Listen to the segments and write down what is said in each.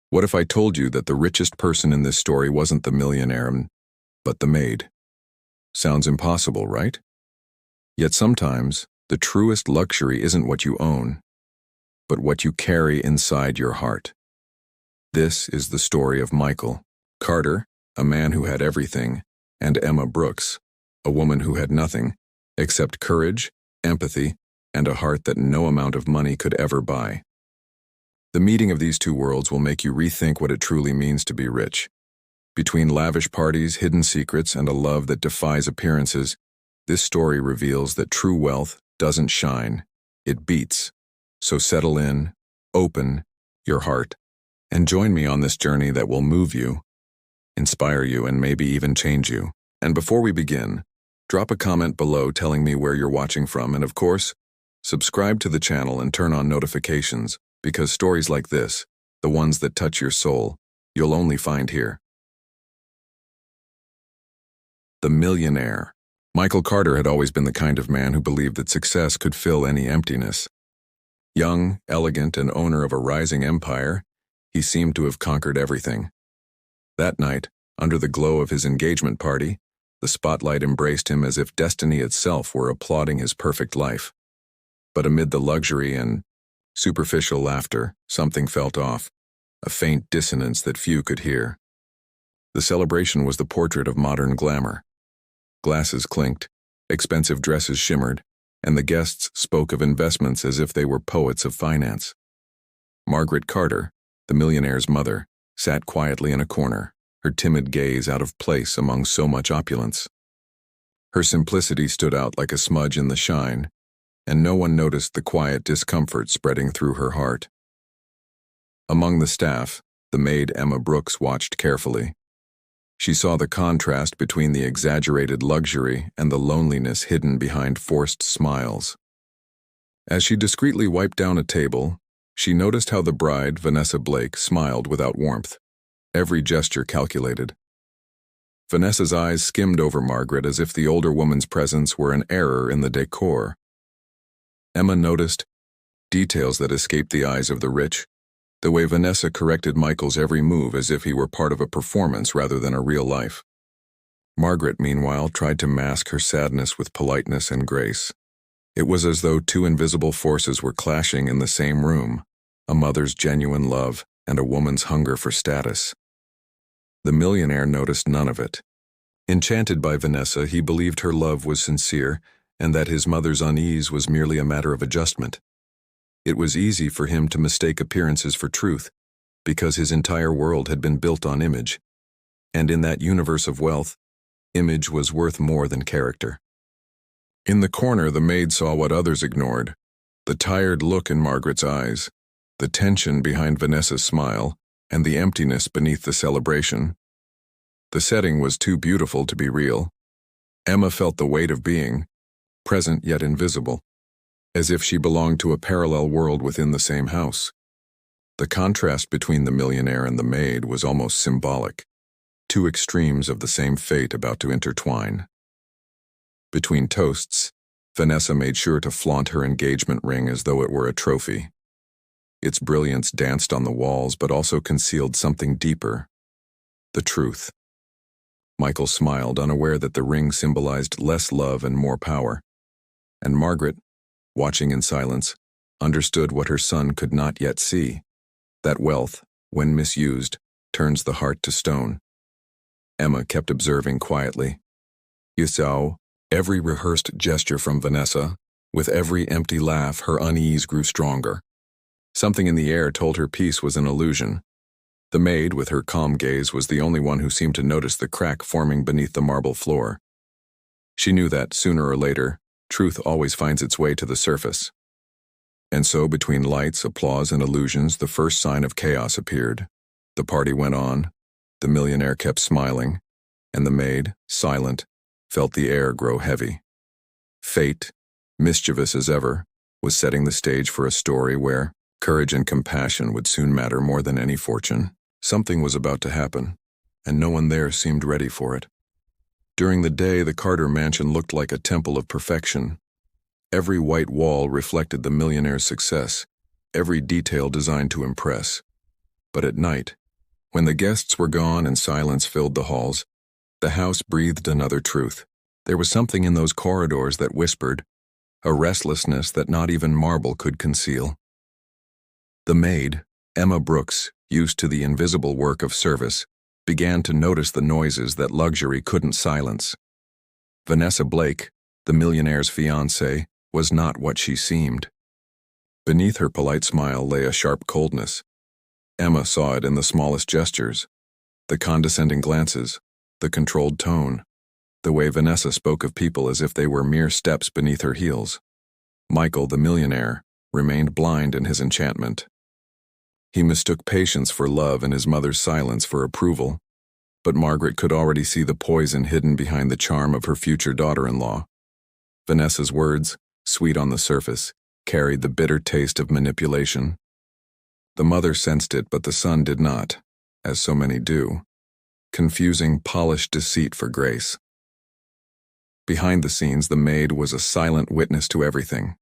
What if I told you that the richest person in this story wasn't the millionaire, but the maid? Sounds impossible, right? Yet sometimes, the truest luxury isn't what you own, but what you carry inside your heart. This is the story of Michael Carter, a man who had everything, and Emma Brooks, a woman who had nothing except courage, empathy, and a heart that no amount of money could ever buy. The meeting of these two worlds will make you rethink what it truly means to be rich. Between lavish parties, hidden secrets, and a love that defies appearances, this story reveals that true wealth doesn't shine, it beats. So settle in, open your heart, and join me on this journey that will move you, inspire you, and maybe even change you. And before we begin, drop a comment below telling me where you're watching from, and of course, subscribe to the channel and turn on notifications, because stories like this, the ones that touch your soul, you'll only find here. The Millionaire. Michael Carter had always been the kind of man who believed that success could fill any emptiness. Young, elegant, and owner of a rising empire, he seemed to have conquered everything. That night, under the glow of his engagement party, the spotlight embraced him as if destiny itself were applauding his perfect life. But amid the luxury and superficial laughter, something felt off, a faint dissonance that few could hear. The celebration was the portrait of modern glamour. Glasses clinked, expensive dresses shimmered, and the guests spoke of investments as if they were poets of finance. Margaret Carter, the millionaire's mother, sat quietly in a corner, her timid gaze out of place among so much opulence. Her simplicity stood out like a smudge in the shine, and no one noticed the quiet discomfort spreading through her heart. Among the staff, the maid Emma Brooks watched carefully. She saw the contrast between the exaggerated luxury and the loneliness hidden behind forced smiles. As she discreetly wiped down a table, she noticed how the bride, Vanessa Blake, smiled without warmth, every gesture calculated. Vanessa's eyes skimmed over Margaret as if the older woman's presence were an error in the decor. Emma noticed details that escaped the eyes of the rich, the way Vanessa corrected Michael's every move as if he were part of a performance rather than a real life. Margaret, meanwhile, tried to mask her sadness with politeness and grace. It was as though two invisible forces were clashing in the same room, a mother's genuine love and a woman's hunger for status. The millionaire noticed none of it. Enchanted by Vanessa, he believed her love was sincere and that his mother's unease was merely a matter of adjustment. It was easy for him to mistake appearances for truth, because his entire world had been built on image. And in that universe of wealth, image was worth more than character. In the corner, the maid saw what others ignored, the tired look in Margaret's eyes, the tension behind Vanessa's smile, and the emptiness beneath the celebration. The setting was too beautiful to be real. Emma felt the weight of being present yet invisible, as if she belonged to a parallel world within the same house. The contrast between the millionaire and the maid was almost symbolic, two extremes of the same fate about to intertwine. Between toasts, Vanessa made sure to flaunt her engagement ring as though it were a trophy. Its brilliance danced on the walls but also concealed something deeper, the truth. Michael smiled, unaware that the ring symbolized less love and more power. And Margaret, watching in silence, understood what her son could not yet see, that wealth, when misused, turns the heart to stone. Emma kept observing quietly. You saw every rehearsed gesture from Vanessa. With every empty laugh, her unease grew stronger. Something in the air told her peace was an illusion. The maid, with her calm gaze, was the only one who seemed to notice the crack forming beneath the marble floor. She knew that, sooner or later, truth always finds its way to the surface. And so, between lights, applause, and illusions, the first sign of chaos appeared. The party went on, the millionaire kept smiling, and the maid, silent, felt the air grow heavy. Fate, mischievous as ever, was setting the stage for a story where courage and compassion would soon matter more than any fortune. Something was about to happen, and no one there seemed ready for it. During the day, the Carter mansion looked like a temple of perfection. Every white wall reflected the millionaire's success, every detail designed to impress. But at night, when the guests were gone and silence filled the halls, the house breathed another truth. There was something in those corridors that whispered, a restlessness that not even marble could conceal. The maid, Emma Brooks, used to the invisible work of service, began to notice the noises that luxury couldn't silence. Vanessa Blake, the millionaire's fiancée, was not what she seemed. Beneath her polite smile lay a sharp coldness. Emma saw it in the smallest gestures, the condescending glances, the controlled tone, the way Vanessa spoke of people as if they were mere steps beneath her heels. Michael, the millionaire, remained blind in his enchantment. He mistook patience for love and his mother's silence for approval, but Margaret could already see the poison hidden behind the charm of her future daughter-in-law. Vanessa's words, sweet on the surface, carried the bitter taste of manipulation. The mother sensed it, but the son did not, as so many do, confusing polished deceit for grace. Behind the scenes, the maid was a silent witness to everything.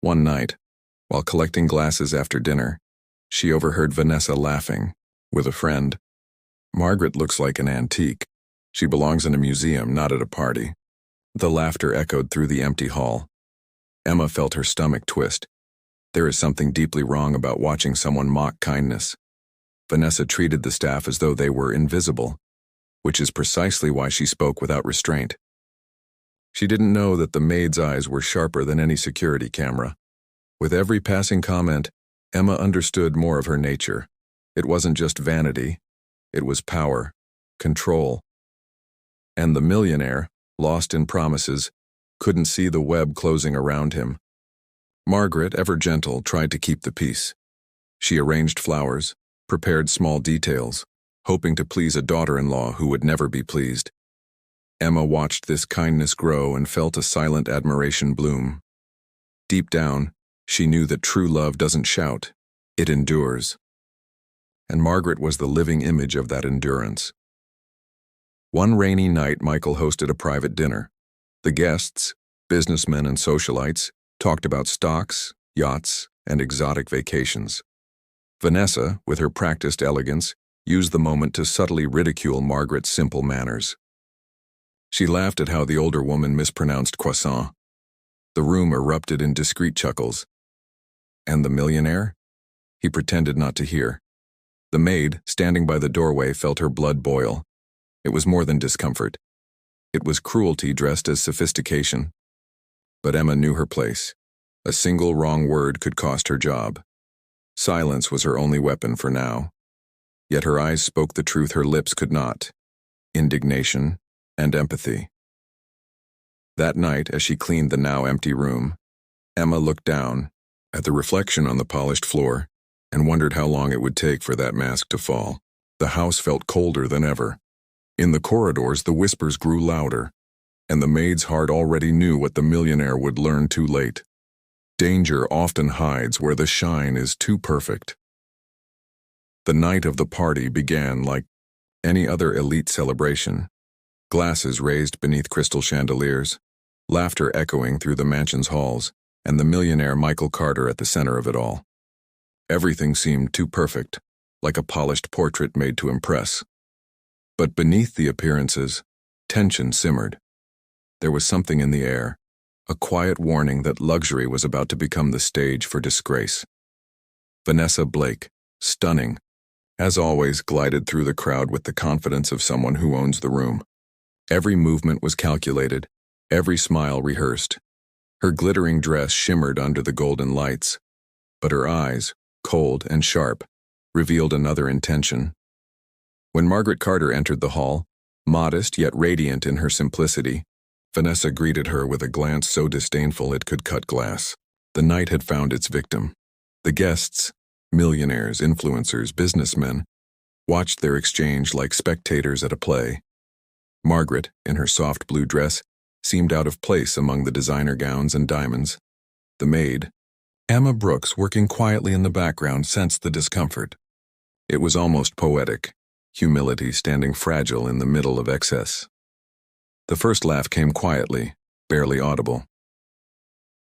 One night, while collecting glasses after dinner, she overheard Vanessa laughing with a friend. Margaret looks like an antique. She belongs in a museum, not at a party. The laughter echoed through the empty hall. Emma felt her stomach twist. There is something deeply wrong about watching someone mock kindness. Vanessa treated the staff as though they were invisible, which is precisely why she spoke without restraint. She didn't know that the maid's eyes were sharper than any security camera. With every passing comment, Emma understood more of her nature. It wasn't just vanity. It was power, control. And the millionaire, lost in promises, couldn't see the web closing around him. Margaret, ever gentle, tried to keep the peace. She arranged flowers, prepared small details, hoping to please a daughter-in-law who would never be pleased. Emma watched this kindness grow and felt a silent admiration bloom. Deep down, she knew that true love doesn't shout, it endures. And Margaret was the living image of that endurance. One rainy night, Michael hosted a private dinner. The guests, businessmen and socialites, talked about stocks, yachts, and exotic vacations. Vanessa, with her practiced elegance, used the moment to subtly ridicule Margaret's simple manners. She laughed at how the older woman mispronounced croissant. The room erupted in discreet chuckles. And the millionaire? He pretended not to hear. The maid, standing by the doorway, felt her blood boil. It was more than discomfort. It was cruelty dressed as sophistication. But Emma knew her place. A single wrong word could cost her job. Silence was her only weapon for now. Yet her eyes spoke the truth her lips could not: indignation and empathy. That night, as she cleaned the now empty room, Emma looked down at the reflection on the polished floor and wondered how long it would take for that mask to fall. The house felt colder than ever. In the corridors, the whispers grew louder, and the maid's heart already knew what the millionaire would learn too late. Danger often hides where the shine is too perfect. The night of the party began like any other elite celebration. Glasses raised beneath crystal chandeliers, laughter echoing through the mansion's halls, and the millionaire Michael Carter at the center of it all. Everything seemed too perfect, like a polished portrait made to impress. But beneath the appearances, tension simmered. There was something in the air, a quiet warning that luxury was about to become the stage for disgrace. Vanessa Blake, stunning, as always, glided through the crowd with the confidence of someone who owns the room. Every movement was calculated, every smile rehearsed. Her glittering dress shimmered under the golden lights, but her eyes, cold and sharp, revealed another intention. When Margaret Carter entered the hall, modest yet radiant in her simplicity, Vanessa greeted her with a glance so disdainful it could cut glass. The night had found its victim. The guests, millionaires, influencers, businessmen, watched their exchange like spectators at a play. Margaret, in her soft blue dress, seemed out of place among the designer gowns and diamonds. The maid, Emma Brooks, working quietly in the background, sensed the discomfort. It was almost poetic, humility standing fragile in the middle of excess. The first laugh came quietly, barely audible.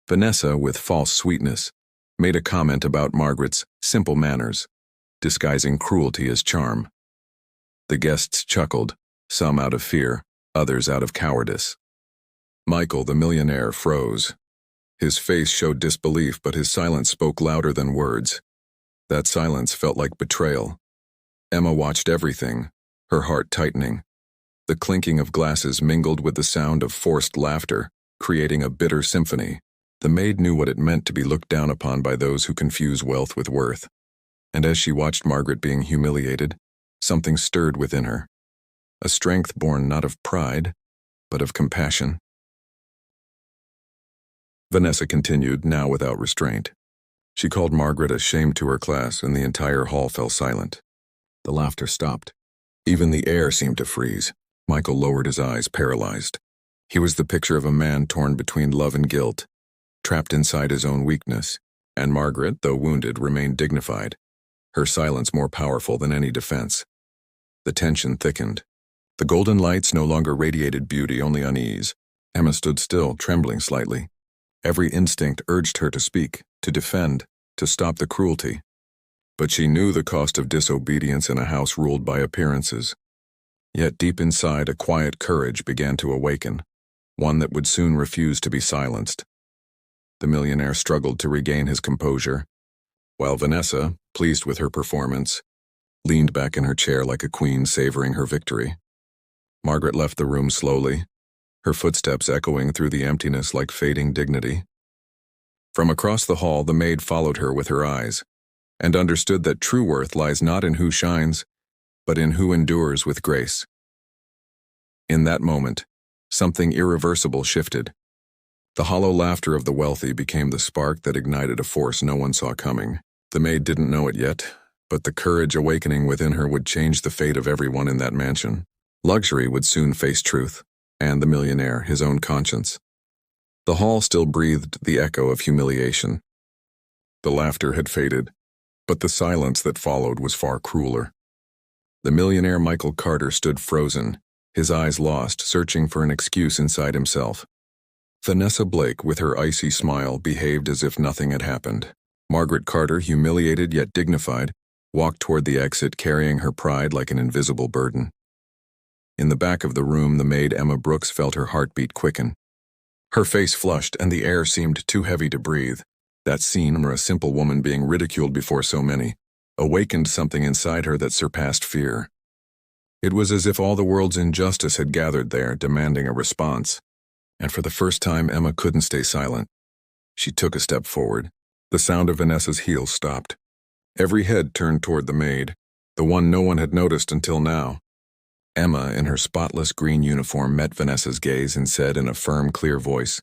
Vanessa, with false sweetness, made a comment about Margaret's simple manners. disguising cruelty as charm. The guests chuckled, some out of fear, others out of cowardice. Michael, the millionaire, froze. His face showed disbelief, but his silence spoke louder than words. That silence felt like betrayal. Emma watched everything, her heart tightening. The clinking of glasses mingled with the sound of forced laughter, creating a bitter symphony. The maid knew what it meant to be looked down upon by those who confuse wealth with worth. And as she watched Margaret being humiliated, something stirred within her. A strength born not of pride, but of compassion. Vanessa continued, now without restraint. She called Margaret a shame to her class, and the entire hall fell silent. The laughter stopped. Even the air seemed to freeze. Michael lowered his eyes, paralyzed. He was the picture of a man torn between love and guilt, trapped inside his own weakness. And Margaret, though wounded, remained dignified, her silence more powerful than any defense. The tension thickened. The golden lights no longer radiated beauty, only unease. Emma stood still, trembling slightly. Every instinct urged her to speak, to defend, to stop the cruelty. But she knew the cost of disobedience in a house ruled by appearances. Yet deep inside, a quiet courage began to awaken, one that would soon refuse to be silenced. The millionaire struggled to regain his composure, while Vanessa, pleased with her performance, leaned back in her chair like a queen savoring her victory. Margaret left the room slowly, her footsteps echoing through the emptiness like fading dignity. From across the hall, the maid followed her with her eyes, and understood that true worth lies not in who shines, but in who endures with grace. In that moment, something irreversible shifted. The hollow laughter of the wealthy became the spark that ignited a force no one saw coming. The maid didn't know it yet, but the courage awakening within her would change the fate of everyone in that mansion. Luxury would soon face truth, and the millionaire his own conscience. The hall still breathed the echo of humiliation. The laughter had faded, but the silence that followed was far crueler. The millionaire Michael Carter stood frozen, his eyes lost, searching for an excuse inside himself. Vanessa Blake, with her icy smile, behaved as if nothing had happened. Margaret Carter, humiliated yet dignified, walked toward the exit, carrying her pride like an invisible burden. In the back of the room, the maid Emma Brooks felt her heartbeat quicken. Her face flushed, and the air seemed too heavy to breathe. That scene, where a simple woman being ridiculed before so many, awakened something inside her that surpassed fear. It was as if all the world's injustice had gathered there, demanding a response. And for the first time, Emma couldn't stay silent. She took a step forward. The sound of Vanessa's heels stopped. Every head turned toward the maid, the one no one had noticed until now. Emma, in her spotless green uniform, met Vanessa's gaze and said in a firm, clear voice,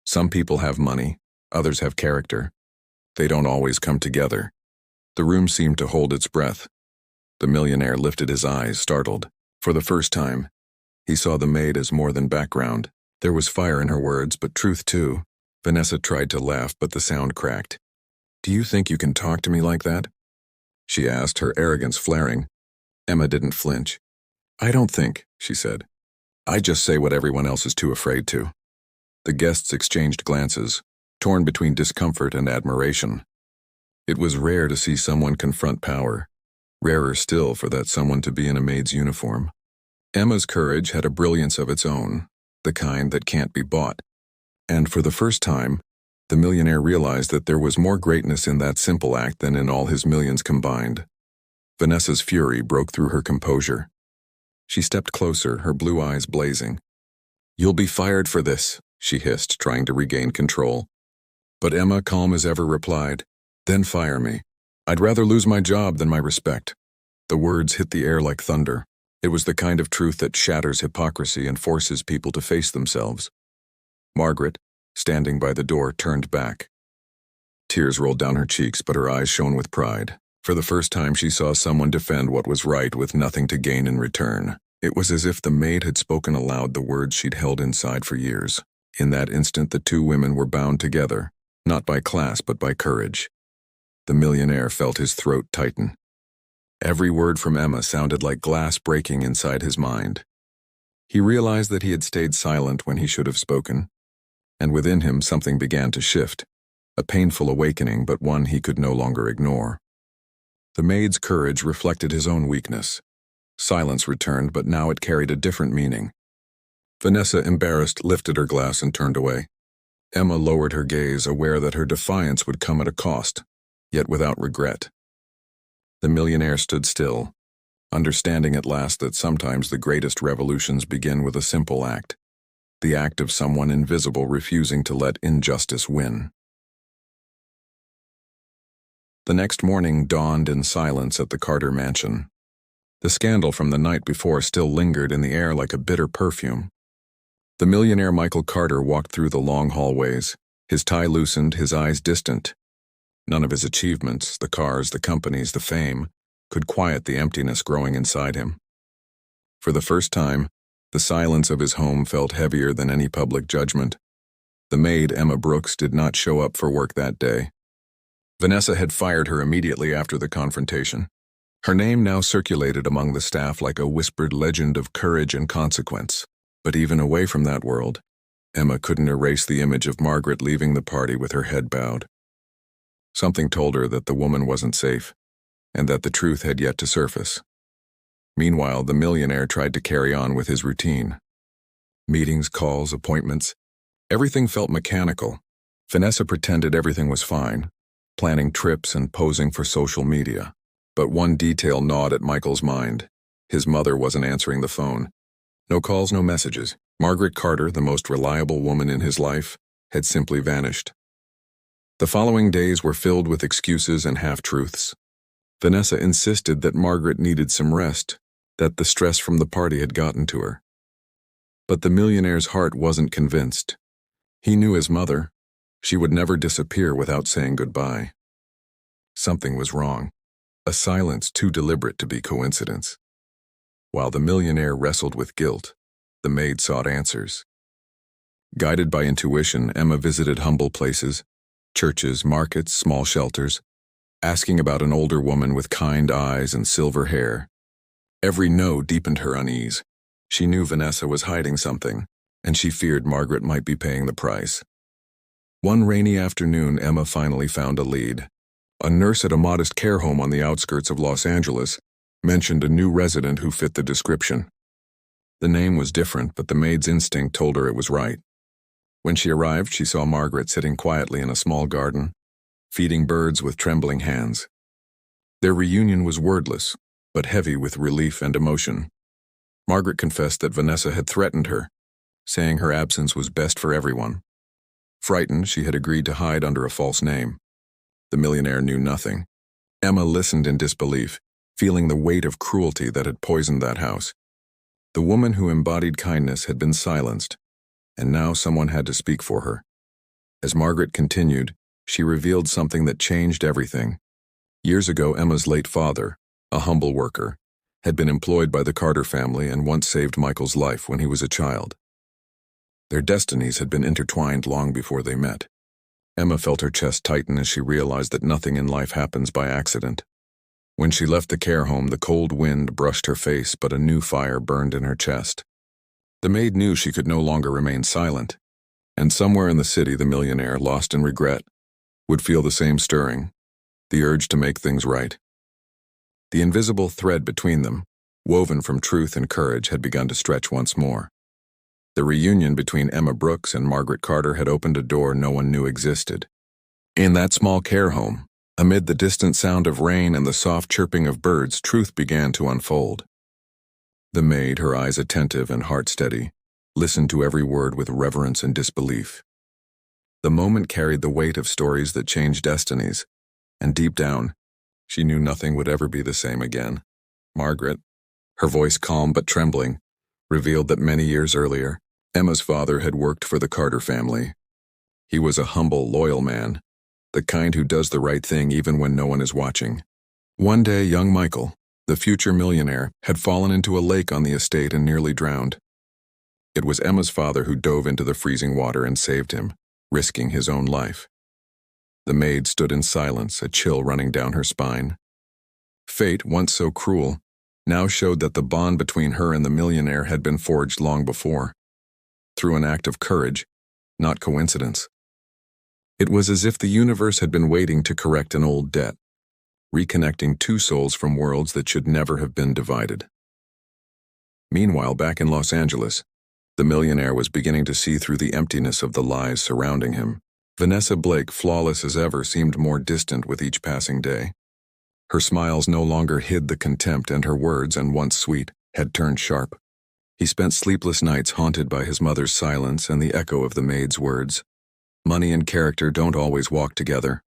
"Some people have money, others have character. They don't always come together." The room seemed to hold its breath. The millionaire lifted his eyes, startled. For the first time, he saw the maid as more than background. There was fire in her words, but truth too. Vanessa tried to laugh, but the sound cracked. "Do you think you can talk to me like that?" she asked, her arrogance flaring. Emma didn't flinch. "I don't think," she said. "I just say what everyone else is too afraid to." The guests exchanged glances, torn between discomfort and admiration. It was rare to see someone confront power, rarer still for that someone to be in a maid's uniform. Emma's courage had a brilliance of its own, the kind that can't be bought. And for the first time, the millionaire realized that there was more greatness in that simple act than in all his millions combined. Vanessa's fury broke through her composure. She stepped closer, her blue eyes blazing. "You'll be fired for this," she hissed, trying to regain control. But Emma, calm as ever, replied, "Then fire me. I'd rather lose my job than my respect." The words hit the air like thunder. It was the kind of truth that shatters hypocrisy and forces people to face themselves. Margaret, standing by the door, turned back. Tears rolled down her cheeks, but her eyes shone with pride. For the first time, she saw someone defend what was right with nothing to gain in return. It was as if the maid had spoken aloud the words she'd held inside for years. In that instant, the two women were bound together, not by class but by courage. The millionaire felt his throat tighten. Every word from Emma sounded like glass breaking inside his mind. He realized that he had stayed silent when he should have spoken, and within him something began to shift, a painful awakening, but one he could no longer ignore. The maid's courage reflected his own weakness. Silence returned, but now it carried a different meaning. Vanessa, embarrassed, lifted her glass and turned away. Emma lowered her gaze, aware that her defiance would come at a cost, yet without regret. The millionaire stood still, understanding at last that sometimes the greatest revolutions begin with a simple act, the act of someone invisible refusing to let injustice win. The next morning dawned in silence at the Carter mansion. The scandal from the night before still lingered in the air like a bitter perfume. The millionaire Michael Carter walked through the long hallways, his tie loosened, his eyes distant. None of his achievements, the cars, the companies, the fame, could quiet the emptiness growing inside him. For the first time, the silence of his home felt heavier than any public judgment. The maid, Emma Brooks, did not show up for work that day. Vanessa had fired her immediately after the confrontation. Her name now circulated among the staff like a whispered legend of courage and consequence. But even away from that world, Emma couldn't erase the image of Margaret leaving the party with her head bowed. Something told her that the woman wasn't safe, and that the truth had yet to surface. Meanwhile, the millionaire tried to carry on with his routine. Meetings, calls, appointments, everything felt mechanical. Vanessa pretended everything was fine, planning trips and posing for social media. But one detail gnawed at Michael's mind. His mother wasn't answering the phone. No calls, no messages. Margaret Carter, the most reliable woman in his life, had simply vanished. The following days were filled with excuses and half-truths. Vanessa insisted that Margaret needed some rest, that the stress from the party had gotten to her. But the millionaire's heart wasn't convinced. He knew his mother. She would never disappear without saying goodbye. Something was wrong, a silence too deliberate to be coincidence. While the millionaire wrestled with guilt, the maid sought answers. Guided by intuition, Emma visited humble places, churches, markets, small shelters, asking about an older woman with kind eyes and silver hair. Every no deepened her unease. She knew Vanessa was hiding something, and she feared Margaret might be paying the price. One rainy afternoon, Emma finally found a lead. A nurse at a modest care home on the outskirts of Los Angeles mentioned a new resident who fit the description. The name was different, but the maid's instinct told her it was right. When she arrived, she saw Margaret sitting quietly in a small garden, feeding birds with trembling hands. Their reunion was wordless, but heavy with relief and emotion. Margaret confessed that Vanessa had threatened her, saying her absence was best for everyone. Frightened, she had agreed to hide under a false name. The millionaire knew nothing. Emma listened in disbelief, feeling the weight of cruelty that had poisoned that house. The woman who embodied kindness had been silenced, and now someone had to speak for her. As Margaret continued, she revealed something that changed everything. Years ago, Emma's late father, a humble worker, had been employed by the Carter family and once saved Michael's life when he was a child. Their destinies had been intertwined long before they met. Emma felt her chest tighten as she realized that nothing in life happens by accident. When she left the care home, the cold wind brushed her face, but a new fire burned in her chest. The maid knew she could no longer remain silent, and somewhere in the city the millionaire, lost in regret, would feel the same stirring, the urge to make things right. The invisible thread between them, woven from truth and courage, had begun to stretch once more. The reunion between Emma Brooks and Margaret Carter had opened a door no one knew existed. In that small care home, amid the distant sound of rain and the soft chirping of birds, truth began to unfold. The maid, her eyes attentive and heart steady, listened to every word with reverence and disbelief. The moment carried the weight of stories that changed destinies, and deep down, she knew nothing would ever be the same again. Margaret, her voice calm but trembling, revealed that many years earlier, Emma's father had worked for the Carter family. He was a humble, loyal man, the kind who does the right thing even when no one is watching. One day, young Michael, the future millionaire, had fallen into a lake on the estate and nearly drowned. It was Emma's father who dove into the freezing water and saved him, risking his own life. The maid stood in silence, a chill running down her spine. Fate, once so cruel, now showed that the bond between her and the millionaire had been forged long before, through an act of courage, not coincidence. It was as if the universe had been waiting to correct an old debt. reconnecting two souls from worlds that should never have been divided. Meanwhile, back in Los Angeles, the millionaire was beginning to see through the emptiness of the lies surrounding him. Vanessa Blake, flawless as ever, seemed more distant with each passing day. Her smiles no longer hid the contempt, and her words, and once sweet, had turned sharp. He spent sleepless nights haunted by his mother's silence and the echo of the maid's words. Money and character don't always walk together.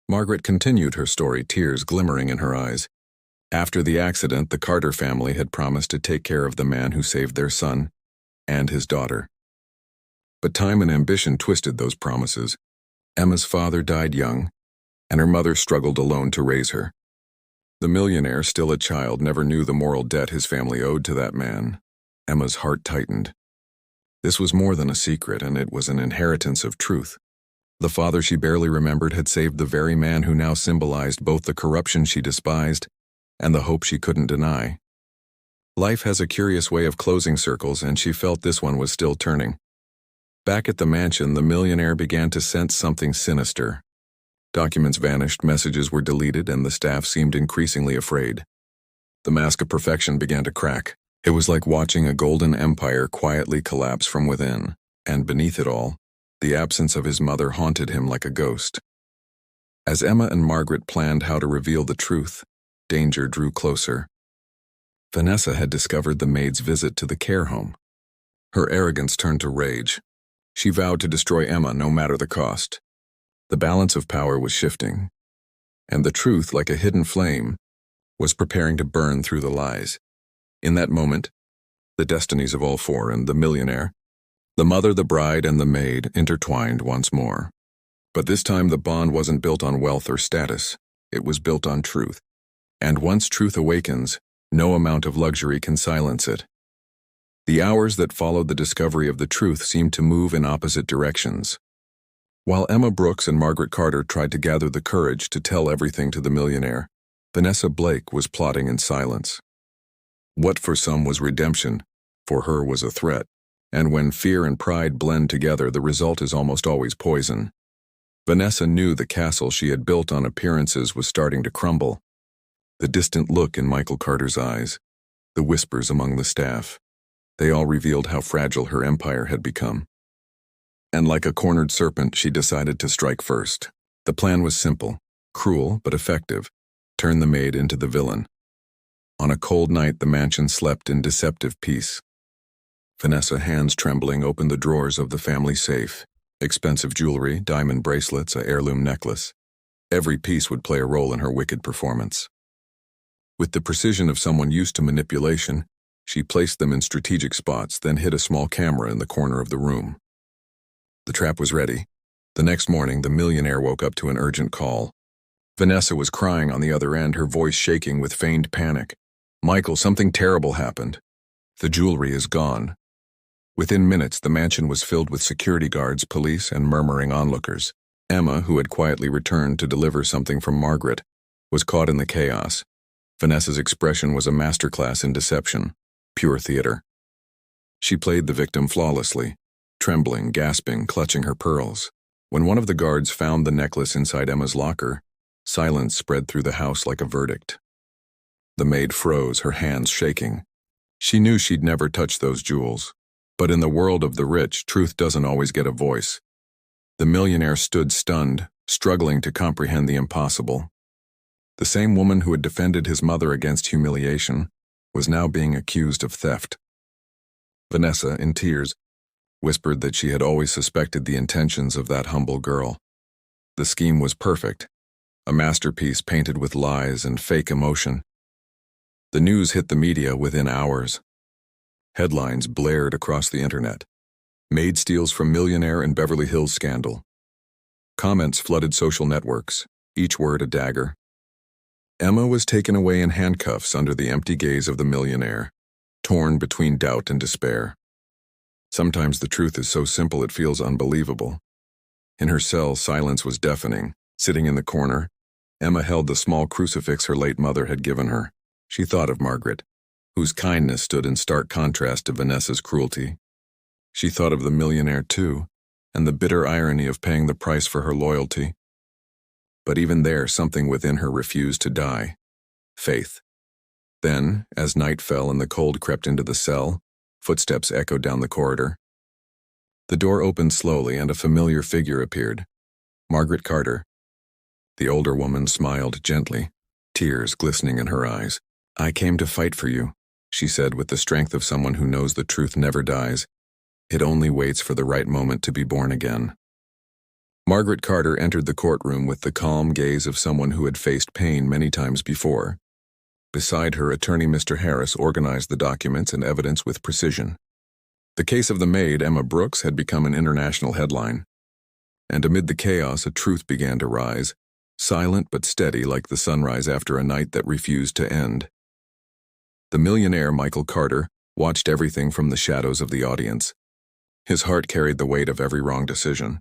Margaret continued her story, tears glimmering in her eyes. After the accident, the Carter family had promised to take care of the man who saved their son and his daughter. But time and ambition twisted those promises. Emma's father died young, and her mother struggled alone to raise her. The millionaire, still a child, never knew the moral debt his family owed to that man. Emma's heart tightened. This was more than a secret, and it was an inheritance of truth. The father she barely remembered had saved the very man who now symbolized both the corruption she despised and the hope she couldn't deny. Life has a curious way of closing circles, and she felt this one was still turning. Back at the mansion, the millionaire began to sense something sinister. Documents vanished, messages were deleted, and the staff seemed increasingly afraid. The mask of perfection began to crack. It was like watching a golden empire quietly collapse from within, and beneath it all, the absence of his mother haunted him like a ghost. As Emma and Margaret planned how to reveal the truth, danger drew closer. Vanessa had discovered the maid's visit to the care home. Her arrogance turned to rage. She vowed to destroy Emma no matter the cost. The balance of power was shifting, and the truth, like a hidden flame, was preparing to burn through the lies. In that moment, the destinies of all four, and the millionaire, the mother, the bride, and the maid, intertwined once more. But this time the bond wasn't built on wealth or status. It was built on truth. And once truth awakens, no amount of luxury can silence it. The hours that followed the discovery of the truth seemed to move in opposite directions. While Emma Brooks and Margaret Carter tried to gather the courage to tell everything to the millionaire, Vanessa Blake was plotting in silence. What for some was redemption, for her was a threat. And when fear and pride blend together, the result is almost always poison. Vanessa knew the castle she had built on appearances was starting to crumble. The distant look in Michael Carter's eyes, the whispers among the staff, they all revealed how fragile her empire had become. And like a cornered serpent, she decided to strike first. The plan was simple, cruel but effective: turn the maid into the villain. On a cold night, the mansion slept in deceptive peace. Vanessa, hands trembling, opened the drawers of the family safe. Expensive jewelry, diamond bracelets, a heirloom necklace. Every piece would play a role in her wicked performance. With the precision of someone used to manipulation, she placed them in strategic spots, then hid a small camera in the corner of the room. The trap was ready. The next morning, the millionaire woke up to an urgent call. Vanessa was crying on the other end, her voice shaking with feigned panic. "Michael, something terrible happened. The jewelry is gone." Within minutes, the mansion was filled with security guards, police, and murmuring onlookers. Emma, who had quietly returned to deliver something from Margaret, was caught in the chaos. Vanessa's expression was a masterclass in deception, pure theater. She played the victim flawlessly, trembling, gasping, clutching her pearls. When one of the guards found the necklace inside Emma's locker, silence spread through the house like a verdict. The maid froze, her hands shaking. She knew she'd never touch those jewels. But in the world of the rich, truth doesn't always get a voice. The millionaire stood stunned, struggling to comprehend the impossible. The same woman who had defended his mother against humiliation was now being accused of theft. Vanessa, in tears, whispered that she had always suspected the intentions of that humble girl. The scheme was perfect, a masterpiece painted with lies and fake emotion. The news hit the media within hours. Headlines blared across the internet. Maid steals from millionaire in Beverly Hills scandal. Comments flooded social networks, each word a dagger. Emma was taken away in handcuffs under the empty gaze of the millionaire, torn between doubt and despair. Sometimes the truth is so simple it feels unbelievable. In her cell, silence was deafening. Sitting in the corner, Emma held the small crucifix her late mother had given her. She thought of Margaret, whose kindness stood in stark contrast to Vanessa's cruelty. She thought of the millionaire too, and the bitter irony of paying the price for her loyalty. But even there, something within her refused to die. Faith. Then, as night fell and the cold crept into the cell, footsteps echoed down the corridor. The door opened slowly and a familiar figure appeared. Margaret Carter. The older woman smiled gently, tears glistening in her eyes. "I came to fight for you," she said with the strength of someone who knows the truth never dies. It only waits for the right moment to be born again. Margaret Carter entered the courtroom with the calm gaze of someone who had faced pain many times before. Beside her, attorney Mr. Harris organized the documents and evidence with precision. The case of the maid, Emma Brooks, had become an international headline. And amid the chaos, a truth began to rise, silent but steady like the sunrise after a night that refused to end. The millionaire, Michael Carter, watched everything from the shadows of the audience. His heart carried the weight of every wrong decision.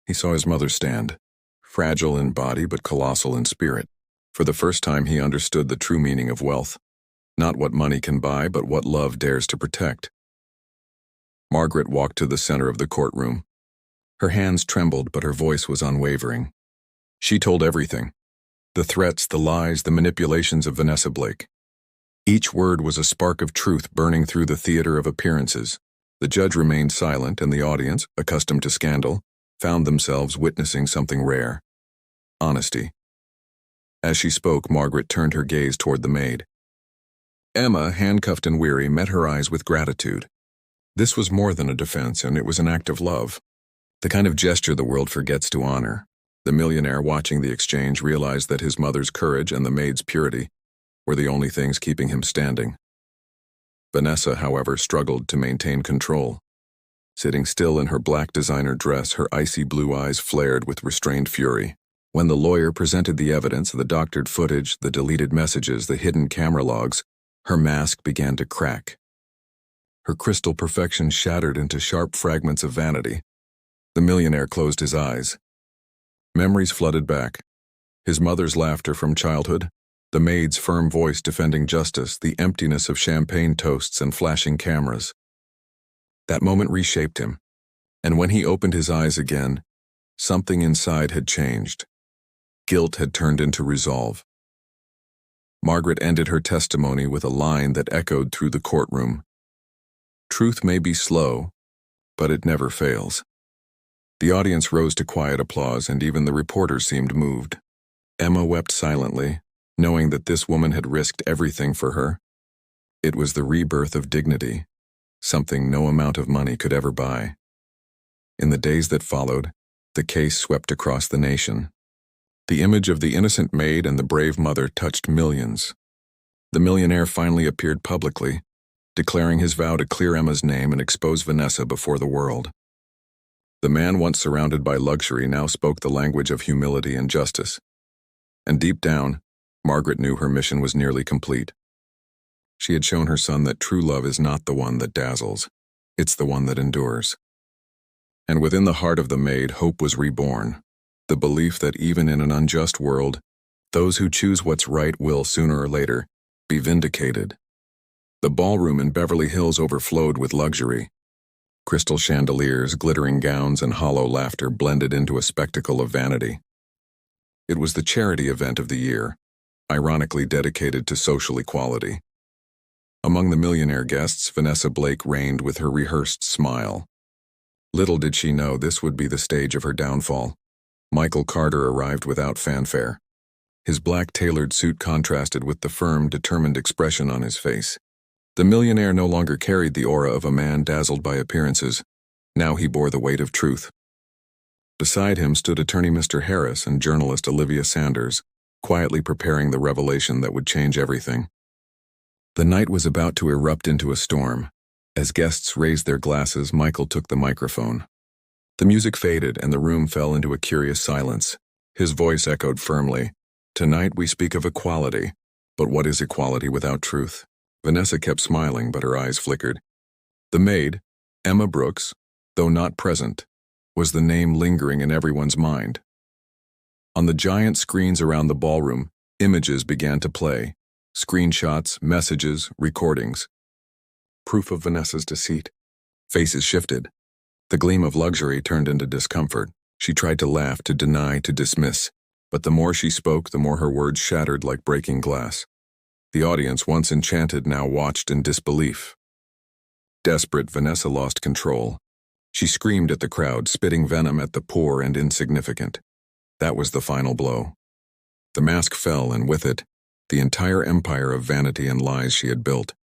He saw his mother stand, fragile in body but colossal in spirit. For the first time he understood the true meaning of wealth. Not what money can buy, but what love dares to protect. Margaret walked to the center of the courtroom. Her hands trembled, but her voice was unwavering. She told everything. The threats, the lies, the manipulations of Vanessa Blake. Each word was a spark of truth burning through the theater of appearances. The judge remained silent, and the audience, accustomed to scandal, found themselves witnessing something rare. Honesty. As she spoke, Margaret turned her gaze toward the maid. Emma, handcuffed and weary, met her eyes with gratitude. This was more than a defense, and it was an act of love. The kind of gesture the world forgets to honor. The millionaire, watching the exchange, realized that his mother's courage and the maid's purity were the only things keeping him standing. Vanessa, however, struggled to maintain control. Sitting still in her black designer dress, her icy blue eyes flared with restrained fury. When the lawyer presented the evidence, the doctored footage, the deleted messages, the hidden camera logs, her mask began to crack. Her crystal perfection shattered into sharp fragments of vanity. The millionaire closed his eyes. Memories flooded back. His mother's laughter from childhood, the maid's firm voice defending justice, the emptiness of champagne toasts and flashing cameras. That moment reshaped him, and when he opened his eyes again, something inside had changed. Guilt had turned into resolve. Margaret ended her testimony with a line that echoed through the courtroom. Truth may be slow, but it never fails. The audience rose to quiet applause, and even the reporters seemed moved. Emma wept silently, knowing that this woman had risked everything for her. It was the rebirth of dignity, something no amount of money could ever buy. In the days that followed, the case swept across the nation. The image of the innocent maid and the brave mother touched millions. The millionaire finally appeared publicly, declaring his vow to clear Emma's name and expose Vanessa before the world. The man once surrounded by luxury now spoke the language of humility and justice. And deep down, Margaret knew her mission was nearly complete. She had shown her son that true love is not the one that dazzles, it's the one that endures. And within the heart of the maid, hope was reborn. The belief that even in an unjust world, those who choose what's right will, sooner or later, be vindicated. The ballroom in Beverly Hills overflowed with luxury. Crystal chandeliers, glittering gowns, and hollow laughter blended into a spectacle of vanity. It was the charity event of the year, ironically dedicated to social equality. Among the millionaire guests, Vanessa Blake reigned with her rehearsed smile. Little did she know this would be the stage of her downfall. Michael Carter arrived without fanfare. His black tailored suit contrasted with the firm, determined expression on his face. The millionaire no longer carried the aura of a man dazzled by appearances. Now he bore the weight of truth. Beside him stood attorney Mr. Harris and journalist Olivia Sanders, quietly preparing the revelation that would change everything. The night was about to erupt into a storm. As guests raised their glasses, Michael took the microphone. The music faded and the room fell into a curious silence. His voice echoed firmly, "Tonight we speak of equality, but what is equality without truth?" Vanessa kept smiling, but her eyes flickered. The maid, Emma Brooks, though not present, was the name lingering in everyone's mind. On the giant screens around the ballroom, images began to play. Screenshots, messages, recordings. Proof of Vanessa's deceit. Faces shifted. The gleam of luxury turned into discomfort. She tried to laugh, to deny, to dismiss, but the more she spoke, the more her words shattered like breaking glass. The audience, once enchanted, now watched in disbelief. Desperate, Vanessa lost control. She screamed at the crowd, spitting venom at the poor and insignificant. That was the final blow. The mask fell, and with it, the entire empire of vanity and lies she had built.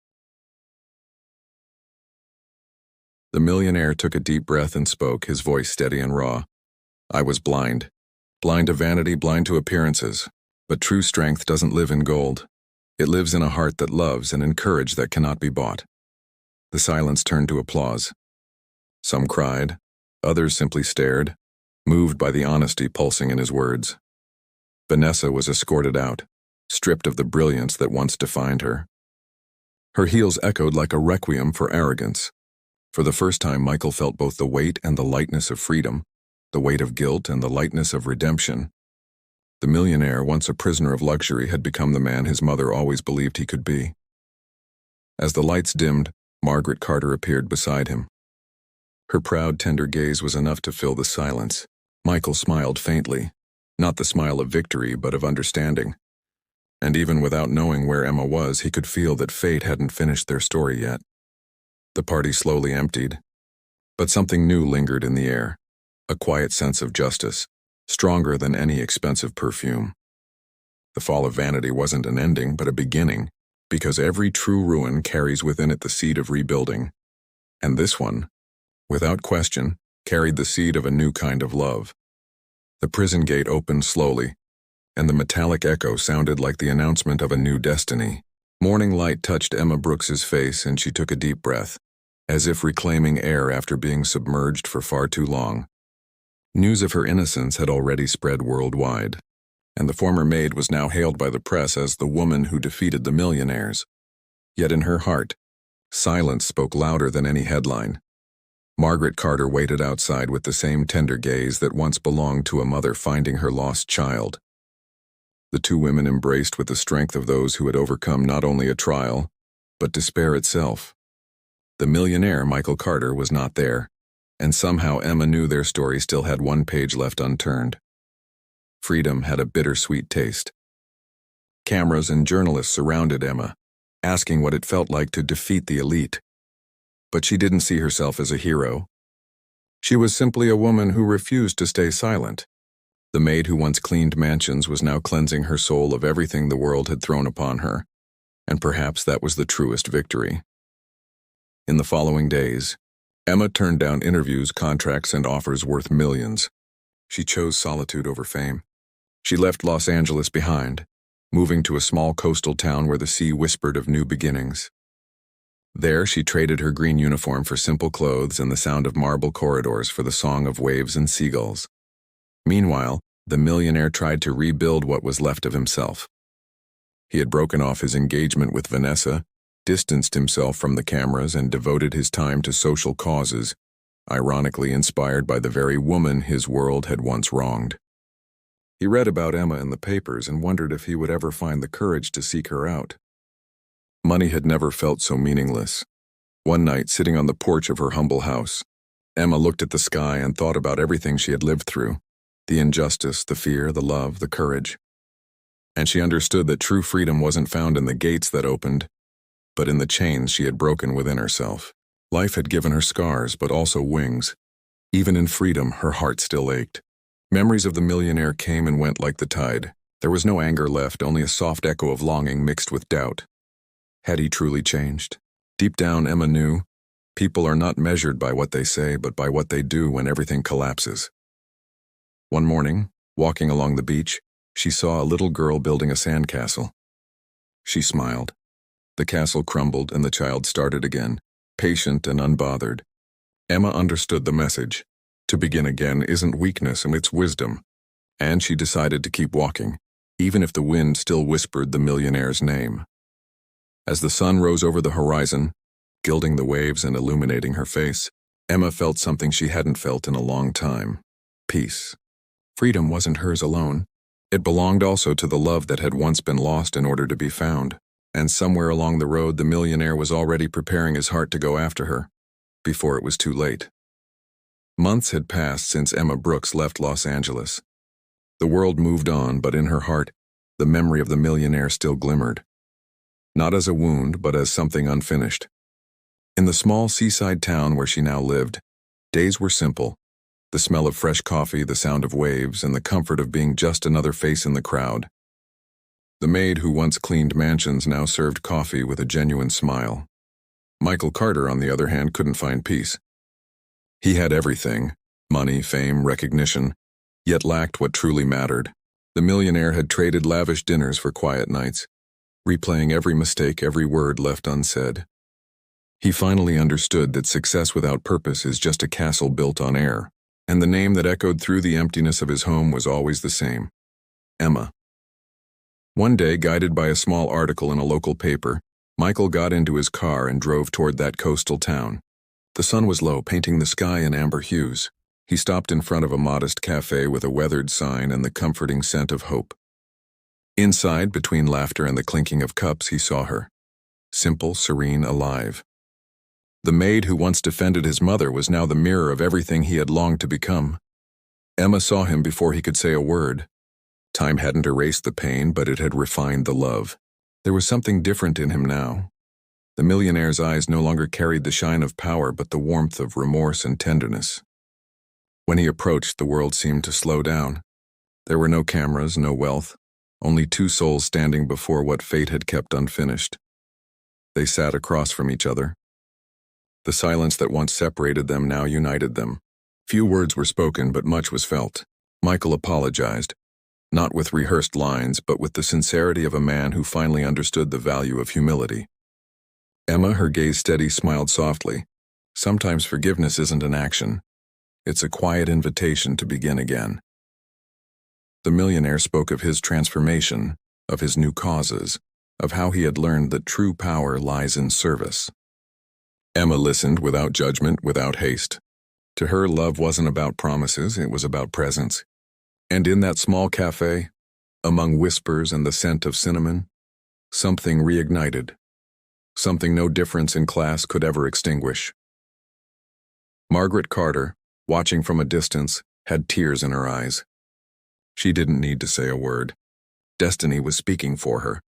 The millionaire took a deep breath and spoke, his voice steady and raw. I was blind. Blind to vanity, blind to appearances. But true strength doesn't live in gold. It lives in a heart that loves and in courage that cannot be bought. The silence turned to applause. Some cried, others simply stared, moved by the honesty pulsing in his words. Vanessa was escorted out, stripped of the brilliance that once defined her. Her heels echoed like a requiem for arrogance. For the first time, Michael felt both the weight and the lightness of freedom, the weight of guilt and the lightness of redemption. The millionaire, once a prisoner of luxury, had become the man his mother always believed he could be. As the lights dimmed, Margaret Carter appeared beside him. Her proud, tender gaze was enough to fill the silence. Michael smiled faintly, not the smile of victory, but of understanding. And even without knowing where Emma was, he could feel that fate hadn't finished their story yet. The party slowly emptied, but something new lingered in the air, a quiet sense of justice, stronger than any expensive perfume. The fall of vanity wasn't an ending, but a beginning, because every true ruin carries within it the seed of rebuilding. And this one, without question, carried the seed of a new kind of love. The prison gate opened slowly, and the metallic echo sounded like the announcement of a new destiny. Morning light touched Emma Brooks's face, and she took a deep breath, as if reclaiming air after being submerged for far too long. News of her innocence had already spread worldwide, and the former maid was now hailed by the press as the woman who defeated the millionaires. Yet in her heart, silence spoke louder than any headline. Margaret Carter waited outside with the same tender gaze that once belonged to a mother finding her lost child. The two women embraced with the strength of those who had overcome not only a trial, but despair itself. The millionaire, Michael Carter, was not there, and somehow Emma knew their story still had one page left unturned. Freedom had a bittersweet taste. Cameras and journalists surrounded Emma, asking what it felt like to defeat the elite. But she didn't see herself as a hero. She was simply a woman who refused to stay silent. The maid who once cleaned mansions was now cleansing her soul of everything the world had thrown upon her, and perhaps that was the truest victory. In the following days, Emma turned down interviews, contracts, and offers worth millions. She chose solitude over fame. She left Los Angeles behind, moving to a small coastal town where the sea whispered of new beginnings. There, she traded her green uniform for simple clothes and the sound of marble corridors for the song of waves and seagulls. Meanwhile, the millionaire tried to rebuild what was left of himself. He had broken off his engagement with Vanessa, distanced himself from the cameras, and devoted his time to social causes, ironically inspired by the very woman his world had once wronged. He read about Emma in the papers and wondered if he would ever find the courage to seek her out. Money had never felt so meaningless. One night, sitting on the porch of her humble house, Emma looked at the sky and thought about everything she had lived through, the injustice, the fear, the love, the courage. And she understood that true freedom wasn't found in the gates that opened, but in the chains she had broken within herself. Life had given her scars, but also wings. Even in freedom, her heart still ached. Memories of the millionaire came and went like the tide. There was no anger left, only a soft echo of longing mixed with doubt. Had he truly changed? Deep down, Emma knew, people are not measured by what they say, but by what they do when everything collapses. One morning, walking along the beach, she saw a little girl building a sandcastle. She smiled. The castle crumbled and the child started again, patient and unbothered. Emma understood the message. To begin again isn't weakness, and it's wisdom. And she decided to keep walking, even if the wind still whispered the millionaire's name. As the sun rose over the horizon, gilding the waves and illuminating her face, Emma felt something she hadn't felt in a long time: peace. Freedom wasn't hers alone. It belonged also to the love that had once been lost in order to be found. And somewhere along the road, the millionaire was already preparing his heart to go after her, before it was too late. Months had passed since Emma Brooks left Los Angeles. The world moved on, but in her heart, the memory of the millionaire still glimmered. Not as a wound, but as something unfinished. In the small seaside town where she now lived, days were simple. The smell of fresh coffee, the sound of waves, and the comfort of being just another face in the crowd. The maid who once cleaned mansions now served coffee with a genuine smile. Michael Carter, on the other hand, couldn't find peace. He had everything, money, fame, recognition, yet lacked what truly mattered. The millionaire had traded lavish dinners for quiet nights, replaying every mistake, every word left unsaid. He finally understood that success without purpose is just a castle built on air, and the name that echoed through the emptiness of his home was always the same: Emma. One day, guided by a small article in a local paper, Michael got into his car and drove toward that coastal town. The sun was low, painting the sky in amber hues. He stopped in front of a modest cafe with a weathered sign and the comforting scent of hope. Inside, between laughter and the clinking of cups, he saw her. Simple, serene, alive. The maid who once defended his mother was now the mirror of everything he had longed to become. Emma saw him before he could say a word. Time hadn't erased the pain, but it had refined the love. There was something different in him now. The millionaire's eyes no longer carried the shine of power, but the warmth of remorse and tenderness. When he approached, the world seemed to slow down. There were no cameras, no wealth, only two souls standing before what fate had kept unfinished. They sat across from each other. The silence that once separated them now united them. Few words were spoken, but much was felt. Michael apologized, not with rehearsed lines, but with the sincerity of a man who finally understood the value of humility. Emma, her gaze steady, smiled softly. Sometimes forgiveness isn't an action. It's a quiet invitation to begin again. The millionaire spoke of his transformation, of his new causes, of how he had learned that true power lies in service. Emma listened without judgment, without haste. To her, love wasn't about promises, it was about presence. And in that small cafe, among whispers and the scent of cinnamon, something reignited. Something no difference in class could ever extinguish. Margaret Carter, watching from a distance, had tears in her eyes. She didn't need to say a word. Destiny was speaking for her.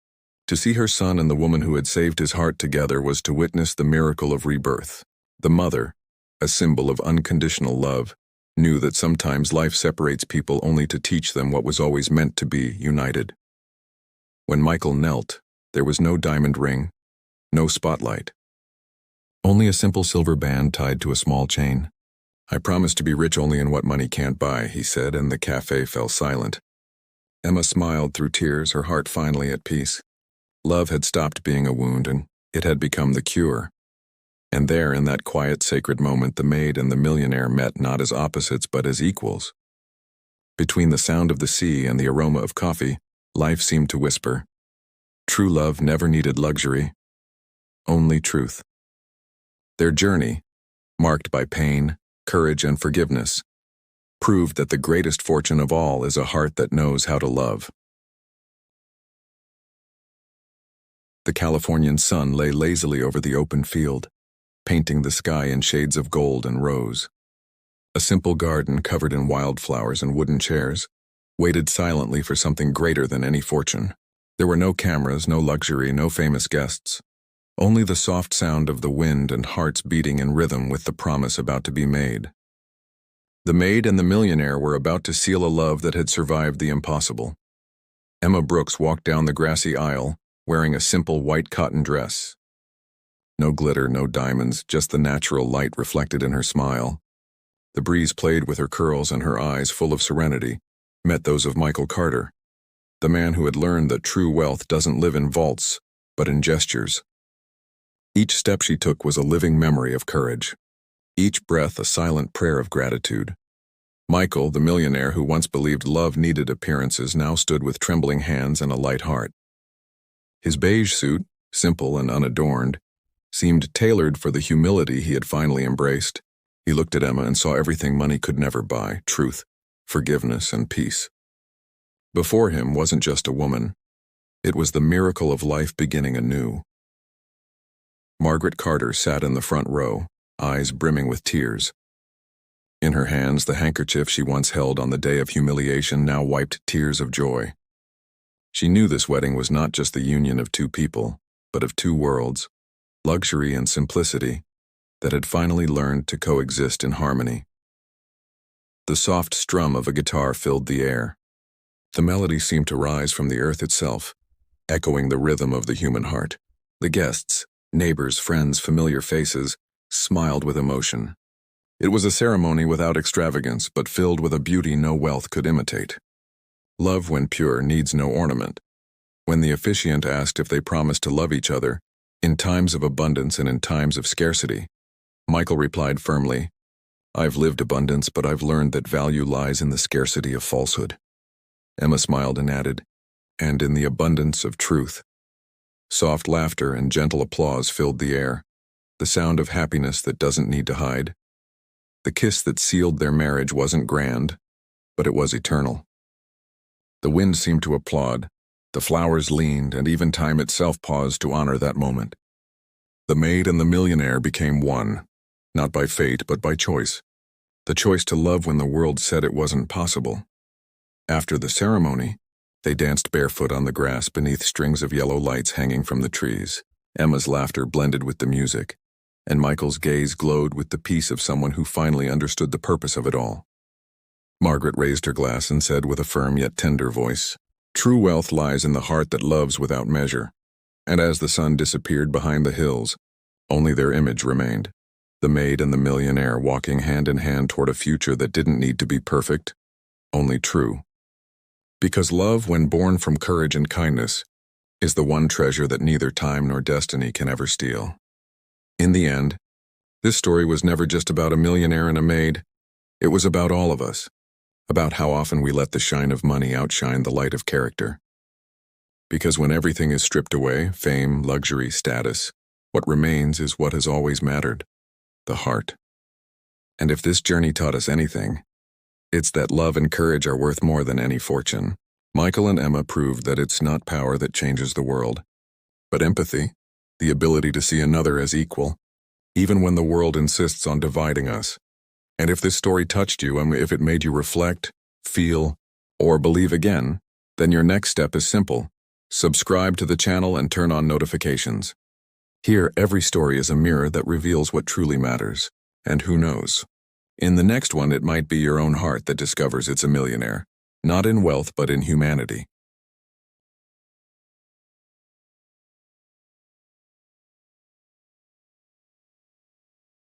To see her son and the woman who had saved his heart together was to witness the miracle of rebirth. The mother, a symbol of unconditional love, knew that sometimes life separates people only to teach them what was always meant to be united. When Michael knelt, there was no diamond ring, no spotlight. Only a simple silver band tied to a small chain. "I promise to be rich only in what money can't buy," he said, and the cafe fell silent. Emma smiled through tears, her heart finally at peace. Love had stopped being a wound, and it had become the cure. And there, in that quiet, sacred moment, the maid and the millionaire met not as opposites, but as equals. Between the sound of the sea and the aroma of coffee, life seemed to whisper. True love never needed luxury, only truth. Their journey, marked by pain, courage, and forgiveness, proved that the greatest fortune of all is a heart that knows how to love. The Californian sun lay lazily over the open field, painting the sky in shades of gold and rose. A simple garden covered in wildflowers and wooden chairs waited silently for something greater than any fortune. There were no cameras, no luxury, no famous guests. Only the soft sound of the wind and hearts beating in rhythm with the promise about to be made. The maid and the millionaire were about to seal a love that had survived the impossible. Emma Brooks walked down the grassy aisle, wearing a simple white cotton dress. No glitter, no diamonds, just the natural light reflected in her smile. The breeze played with her curls, and her eyes, full of serenity, met those of Michael Carter, the man who had learned that true wealth doesn't live in vaults, but in gestures. Each step she took was a living memory of courage. Each breath a silent prayer of gratitude. Michael, the millionaire who once believed love needed appearances, now stood with trembling hands and a light heart. His beige suit, simple and unadorned, seemed tailored for the humility he had finally embraced. He looked at Emma and saw everything money could never buy: truth, forgiveness, and peace. Before him wasn't just a woman. It was the miracle of life beginning anew. Margaret Carter sat in the front row, eyes brimming with tears. In her hands, the handkerchief she once held on the day of humiliation now wiped tears of joy. She knew this wedding was not just the union of two people, but of two worlds, luxury and simplicity, that had finally learned to coexist in harmony. The soft strum of a guitar filled the air. The melody seemed to rise from the earth itself, echoing the rhythm of the human heart. The guests, neighbors, friends, familiar faces, smiled with emotion. It was a ceremony without extravagance, but filled with a beauty no wealth could imitate. Love, when pure, needs no ornament. When the officiant asked if they promised to love each other, in times of abundance and in times of scarcity, Michael replied firmly, "I've lived abundance, but I've learned that value lies in the scarcity of falsehood." Emma smiled and added, "And in the abundance of truth." Soft laughter and gentle applause filled the air, the sound of happiness that doesn't need to hide. The kiss that sealed their marriage wasn't grand, but it was eternal. The wind seemed to applaud, the flowers leaned, and even time itself paused to honor that moment. The maid and the millionaire became one, not by fate but by choice. The choice to love when the world said it wasn't possible. After the ceremony, they danced barefoot on the grass beneath strings of yellow lights hanging from the trees. Emma's laughter blended with the music, and Michael's gaze glowed with the peace of someone who finally understood the purpose of it all. Margaret raised her glass and said with a firm yet tender voice, "True wealth lies in the heart that loves without measure." And as the sun disappeared behind the hills, only their image remained, the maid and the millionaire walking hand in hand toward a future that didn't need to be perfect, only true. Because love, when born from courage and kindness, is the one treasure that neither time nor destiny can ever steal. In the end, this story was never just about a millionaire and a maid. It was about all of us, about how often we let the shine of money outshine the light of character. Because when everything is stripped away, fame, luxury, status, what remains is what has always mattered, the heart. And if this journey taught us anything, it's that love and courage are worth more than any fortune. Michael and Emma proved that it's not power that changes the world, but empathy, the ability to see another as equal, even when the world insists on dividing us. And if this story touched you, and if it made you reflect, feel, or believe again, then your next step is simple. Subscribe to the channel and turn on notifications. Here, every story is a mirror that reveals what truly matters. And who knows? In the next one, it might be your own heart that discovers it's a millionaire, not in wealth but in humanity.